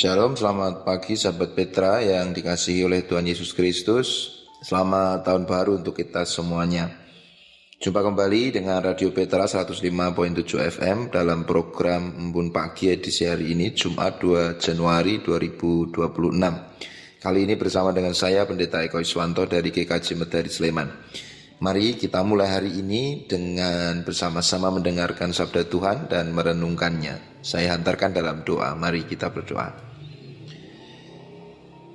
Shalom, selamat pagi sahabat Petra yang dikasihi oleh Tuhan Yesus Kristus. Selamat tahun baru untuk kita semuanya. Jumpa kembali dengan Radio Petra 105.7 FM dalam program Embun Pagi edisi hari ini, Jumat 2 Januari 2026. Kali ini bersama dengan saya Pendeta Eko Iswanto dari GKJ Medari Sleman. Mari kita mulai hari ini dengan bersama-sama mendengarkan sabda Tuhan dan merenungkannya. Saya hantarkan dalam doa. Mari kita berdoa.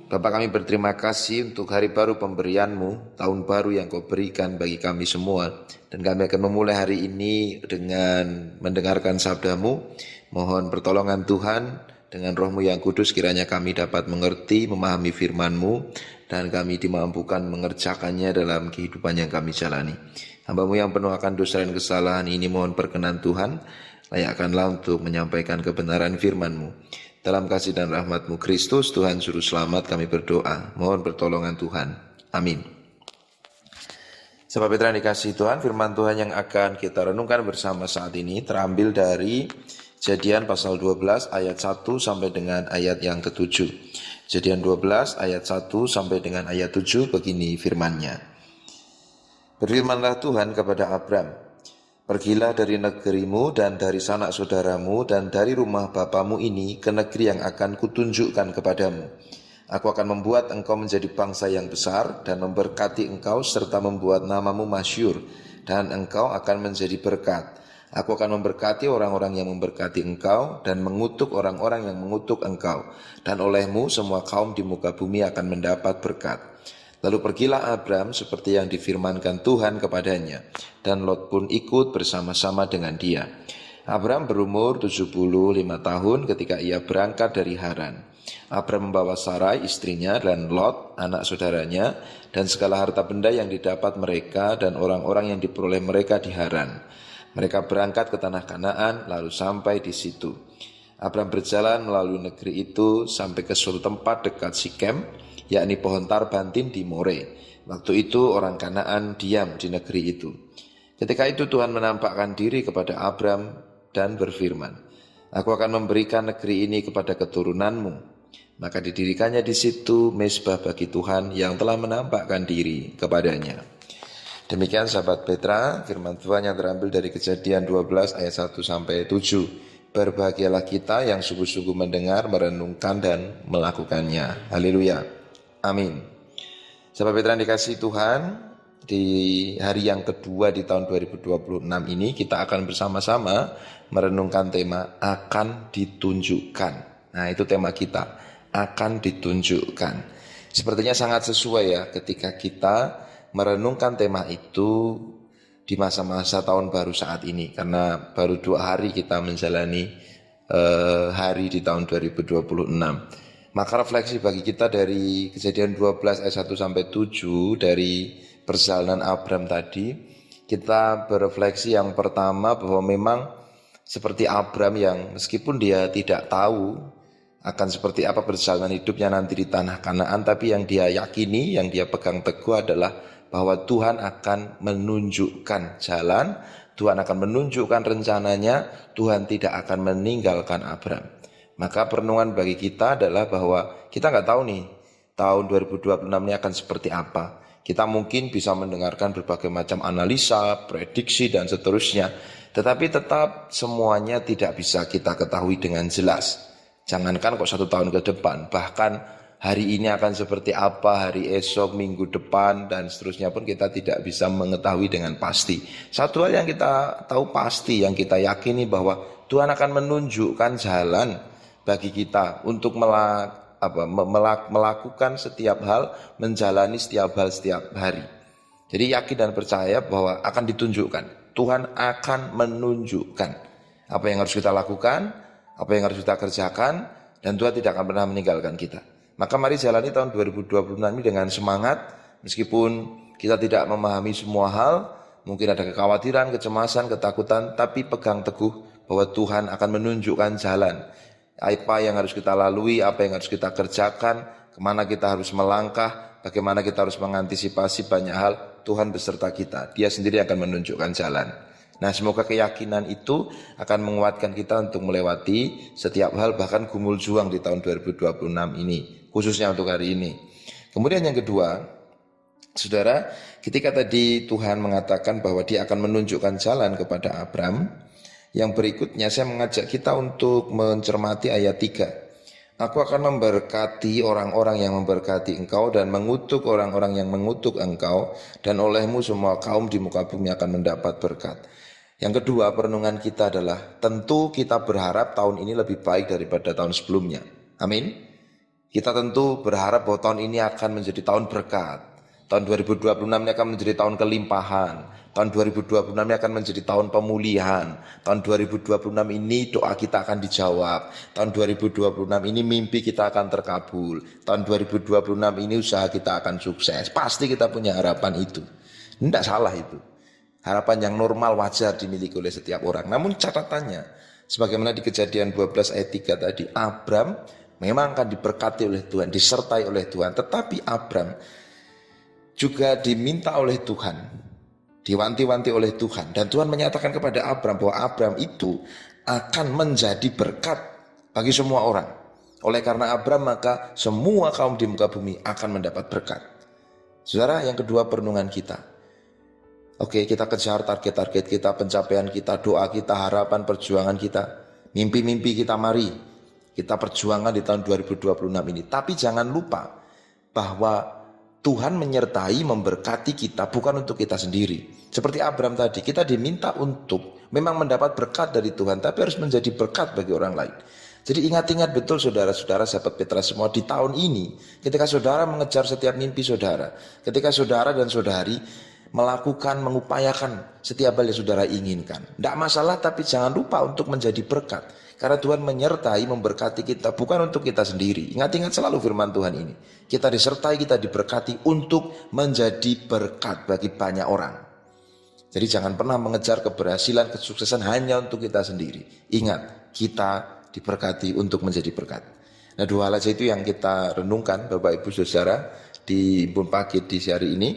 Bapa, kami berterima kasih untuk hari baru pemberian-Mu, tahun baru yang Kau berikan bagi kami semua. Dan kami akan memulai hari ini dengan mendengarkan sabda-Mu. Mohon pertolongan Tuhan dengan Roh-Mu yang kudus, kiranya kami dapat mengerti, memahami firman-Mu, dan kami dimampukan mengerjakannya dalam kehidupan yang kami jalani. Hamba-Mu yang penuh akan dosa dan kesalahan ini, mohon perkenan Tuhan, layakkanlah untuk menyampaikan kebenaran firman-Mu. Dalam kasih dan rahmat-Mu Kristus, Tuhan Juru Selamat, kami berdoa. Mohon pertolongan Tuhan. Amin. Sahabat Petra yang dikasihi Tuhan, firman Tuhan yang akan kita renungkan bersama saat ini terambil dari Kejadian pasal 12 ayat 1 sampai dengan ayat yang ke-7. Kejadian 12 ayat 1 sampai dengan ayat 7, begini firman-Nya. Berfirmanlah Tuhan kepada Abram, "Pergilah dari negerimu dan dari sanak saudaramu dan dari rumah bapamu ini ke negeri yang akan kutunjukkan kepadamu. Aku akan membuat engkau menjadi bangsa yang besar dan memberkati engkau serta membuat namamu masyhur, dan engkau akan menjadi berkat. Aku akan memberkati orang-orang yang memberkati engkau dan mengutuk orang-orang yang mengutuk engkau, dan olehmu semua kaum di muka bumi akan mendapat berkat." Lalu pergilah Abram seperti yang difirmankan Tuhan kepadanya, dan Lot pun ikut bersama-sama dengan dia. Abram berumur 75 tahun ketika ia berangkat dari Haran. Abram membawa Sarai istrinya dan Lot anak saudaranya dan segala harta benda yang didapat mereka dan orang-orang yang diperoleh mereka di Haran. Mereka berangkat ke tanah Kanaan lalu sampai di situ. Abram berjalan melalui negeri itu sampai ke suatu tempat dekat Sikem, yakni pohon tarbantin di More. Waktu itu orang Kanaan diam di negeri itu. Ketika itu Tuhan menampakkan diri kepada Abram dan berfirman, "Aku akan memberikan negeri ini kepada keturunanmu." Maka didirikannya di situ mezbah bagi Tuhan yang telah menampakkan diri kepadanya. Demikian sahabat Petra, firman Tuhan yang terambil dari Kejadian 12 ayat 1 sampai 7. Berbahagialah kita yang sungguh-sungguh mendengar, merenungkan dan melakukannya. Haleluya. Amin. Sahabat Petra yang dikasihi Tuhan, di hari yang kedua di tahun 2026 ini kita akan bersama-sama merenungkan tema akan ditunjukkan. Nah, itu tema kita, akan ditunjukkan. Sepertinya sangat sesuai ya ketika kita merenungkan tema itu di masa-masa tahun baru saat ini, karena baru 2 hari kita menjalani hari di tahun 2026. Maka refleksi bagi kita dari Kejadian 12 ayat 1 sampai 7 dari perjalanan Abram tadi, kita berefleksi yang pertama bahwa memang seperti Abram yang meskipun dia tidak tahu akan seperti apa perjalanan hidupnya nanti di tanah Kanaan, tapi yang dia yakini, yang dia pegang teguh adalah bahwa Tuhan akan menunjukkan jalan, Tuhan akan menunjukkan rencananya, Tuhan tidak akan meninggalkan Abram. Maka perenungan bagi kita adalah bahwa kita nggak tahu nih tahun 2026 ini akan seperti apa. Kita mungkin bisa mendengarkan berbagai macam analisa, prediksi dan seterusnya, tetapi tetap semuanya tidak bisa kita ketahui dengan jelas. Jangankan kok 1 tahun ke depan, bahkan hari ini akan seperti apa, hari esok, minggu depan, dan seterusnya pun kita tidak bisa mengetahui dengan pasti. Satu hal yang kita tahu pasti, yang kita yakini bahwa Tuhan akan menunjukkan jalan bagi kita untuk melakukan setiap hal, menjalani setiap hal setiap hari. Jadi yakin dan percaya bahwa akan ditunjukkan. Tuhan akan menunjukkan apa yang harus kita lakukan, apa yang harus kita kerjakan, dan Tuhan tidak akan pernah meninggalkan kita. Maka mari jalani tahun 2026 ini dengan semangat, meskipun kita tidak memahami semua hal, mungkin ada kekhawatiran, kecemasan, ketakutan, tapi pegang teguh bahwa Tuhan akan menunjukkan jalan. Apa yang harus kita lalui, apa yang harus kita kerjakan, kemana kita harus melangkah, bagaimana kita harus mengantisipasi banyak hal, Tuhan beserta kita. Dia sendiri akan menunjukkan jalan. Nah, semoga keyakinan itu akan menguatkan kita untuk melewati setiap hal, bahkan gumul juang di tahun 2026 ini, khususnya untuk hari ini. Kemudian yang kedua, saudara, ketika tadi Tuhan mengatakan bahwa Dia akan menunjukkan jalan kepada Abram, yang berikutnya saya mengajak kita untuk mencermati ayat 3. Aku akan memberkati orang-orang yang memberkati engkau dan mengutuk orang-orang yang mengutuk engkau, dan olehmu semua kaum di muka bumi akan mendapat berkat. Yang kedua, perenungan kita adalah tentu kita berharap tahun ini lebih baik daripada tahun sebelumnya. Amin. Kita tentu berharap bahwa tahun ini akan menjadi tahun berkat. Tahun 2026 ini akan menjadi tahun kelimpahan. Tahun 2026 ini akan menjadi tahun pemulihan. Tahun 2026 ini doa kita akan dijawab. Tahun 2026 ini mimpi kita akan terkabul. Tahun 2026 ini usaha kita akan sukses. Pasti kita punya harapan itu. Tidak salah itu. Harapan yang normal wajar dimiliki oleh setiap orang. Namun catatannya, sebagaimana di Kejadian 12 ayat 3 tadi, Abram memang akan diberkati oleh Tuhan, disertai oleh Tuhan. Tetapi Abram juga diminta oleh Tuhan, diwanti-wanti oleh Tuhan, dan Tuhan menyatakan kepada Abram bahwa Abram itu akan menjadi berkat bagi semua orang. Oleh karena Abram, maka semua kaum di muka bumi akan mendapat berkat. Saudara, yang kedua perenungan kita. Oke, kita kejar target-target kita, pencapaian kita, doa kita, harapan, perjuangan kita, mimpi-mimpi kita, mari kita perjuangan di tahun 2026 ini. Tapi jangan lupa bahwa Tuhan menyertai, memberkati kita bukan untuk kita sendiri. Seperti Abram tadi, kita diminta untuk memang mendapat berkat dari Tuhan, tapi harus menjadi berkat bagi orang lain. Jadi ingat-ingat betul saudara-saudara, sahabat Petra semua, di tahun ini ketika saudara mengejar setiap mimpi saudara, ketika saudara dan saudari melakukan, mengupayakan setiap hal yang saudara inginkan, tidak masalah, tapi jangan lupa untuk menjadi berkat. Karena Tuhan menyertai, memberkati kita bukan untuk kita sendiri. Ingat-ingat selalu firman Tuhan ini. Kita disertai, kita diberkati untuk menjadi berkat bagi banyak orang. Jadi jangan pernah mengejar keberhasilan, kesuksesan hanya untuk kita sendiri. Ingat, kita diberkati untuk menjadi berkat. Nah, dua hal saja itu yang kita renungkan Bapak Ibu Saudara di Imbun Pagi di hari ini,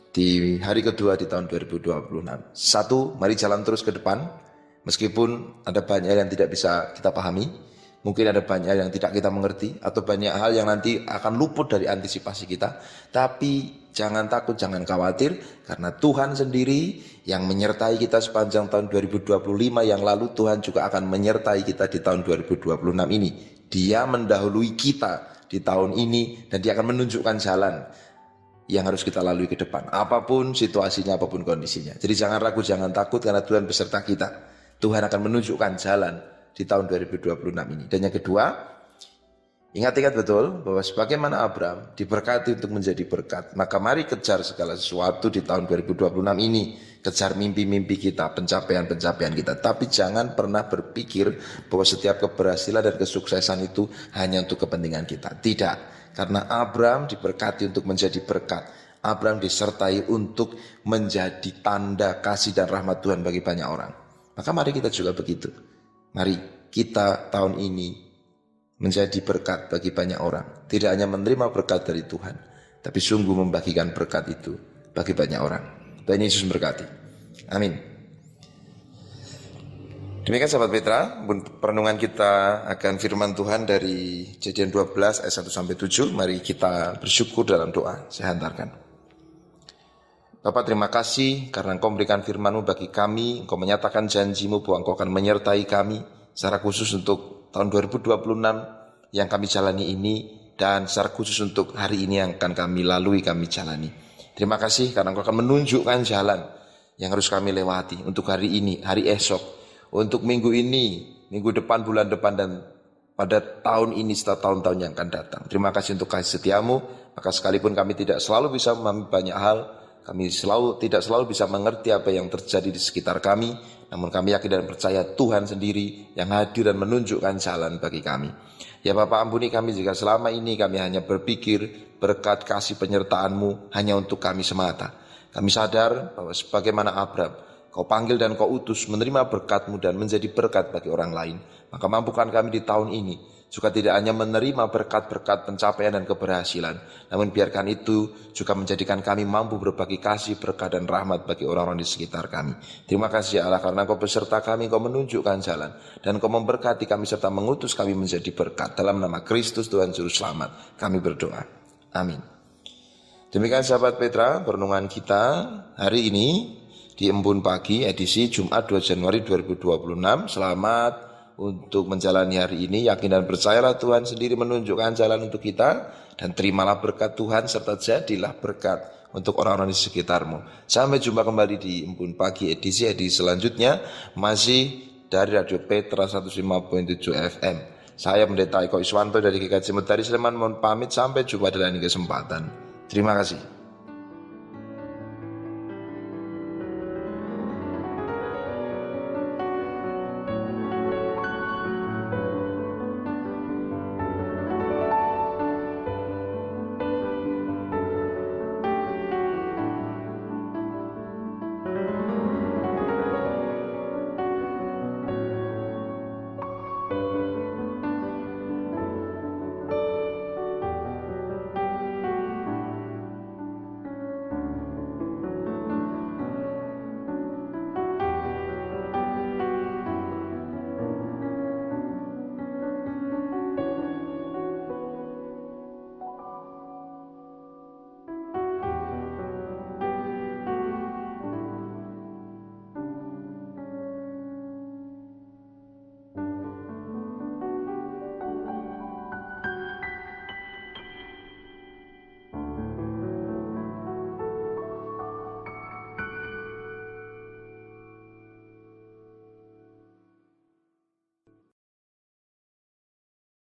di hari kedua di tahun 2026. Satu, mari jalan terus ke depan. Meskipun ada banyak yang tidak bisa kita pahami, mungkin ada banyak yang tidak kita mengerti, atau banyak hal yang nanti akan luput dari antisipasi kita, tapi jangan takut, jangan khawatir, karena Tuhan sendiri yang menyertai kita sepanjang tahun 2025 yang lalu, Tuhan juga akan menyertai kita di tahun 2026 ini. Dia mendahului kita di tahun ini, dan Dia akan menunjukkan jalan yang harus kita lalui ke depan, apapun situasinya, apapun kondisinya. Jadi jangan ragu, jangan takut, karena Tuhan beserta kita. Tuhan akan menunjukkan jalan di tahun 2026 ini. Dan yang kedua, ingat-ingat betul bahwa sebagaimana Abram diberkati untuk menjadi berkat, maka mari kejar segala sesuatu di tahun 2026 ini. Kejar mimpi-mimpi kita, pencapaian-pencapaian kita. Tapi jangan pernah berpikir bahwa setiap keberhasilan dan kesuksesan itu hanya untuk kepentingan kita. Tidak, karena Abram diberkati untuk menjadi berkat. Abram disertai untuk menjadi tanda kasih dan rahmat Tuhan bagi banyak orang. Maka mari kita juga begitu. Mari kita tahun ini menjadi berkat bagi banyak orang. Tidak hanya menerima berkat dari Tuhan, tapi sungguh membagikan berkat itu bagi banyak orang. Tuhan Yesus memberkati. Amin. Demikian sahabat Petra, perenungan kita akan firman Tuhan dari Kejadian 12 ayat 1-7. Mari kita bersyukur dalam doa. Saya hantarkan. Bapak, terima kasih karena Engkau memberikan firman-Mu bagi kami. Engkau menyatakan janji-Mu bahwa Engkau akan menyertai kami secara khusus untuk tahun 2026 yang kami jalani ini, dan secara khusus untuk hari ini yang akan kami lalui, kami jalani. Terima kasih karena Engkau akan menunjukkan jalan yang harus kami lewati untuk hari ini, hari esok, untuk minggu ini, minggu depan, bulan depan, dan pada tahun ini setelah tahun-tahun yang akan datang. Terima kasih untuk kasih setia-Mu. Maka sekalipun kami tidak selalu bisa memahami banyak hal, kami tidak selalu bisa mengerti apa yang terjadi di sekitar kami, namun kami yakin dan percaya Tuhan sendiri yang hadir dan menunjukkan jalan bagi kami. Ya Bapak, ampuni kami jika selama ini kami hanya berpikir berkat kasih penyertaan-Mu hanya untuk kami semata. Kami sadar bahwa sebagaimana Abram, Kau panggil dan Kau utus menerima berkat-Mu dan menjadi berkat bagi orang lain. Maka mampukan kami di tahun ini, juga tidak hanya menerima berkat-berkat pencapaian dan keberhasilan, namun biarkan itu juga menjadikan kami mampu berbagi kasih, berkat dan rahmat bagi orang-orang di sekitar kami. Terima kasih ya Allah, karena Engkau beserta kami, Engkau menunjukkan jalan, dan Engkau memberkati kami serta mengutus kami menjadi berkat. Dalam nama Kristus Tuhan Juru Selamat kami berdoa. Amin. Demikian sahabat Petra, perenungan kita hari ini di Embun Pagi edisi Jumat 2 Januari 2026. Selamat untuk menjalani hari ini, yakin dan percayalah Tuhan sendiri menunjukkan jalan untuk kita, dan terimalah berkat Tuhan serta jadilah berkat untuk orang-orang di sekitarmu. Sampai jumpa kembali di Embun Pagi edisi selanjutnya, masih dari Radio Petra 105.7 FM. Saya Pendeta Eko Iswanto dari GKJ Medari Sleman mohon pamit, sampai jumpa di lain kesempatan. Terima kasih.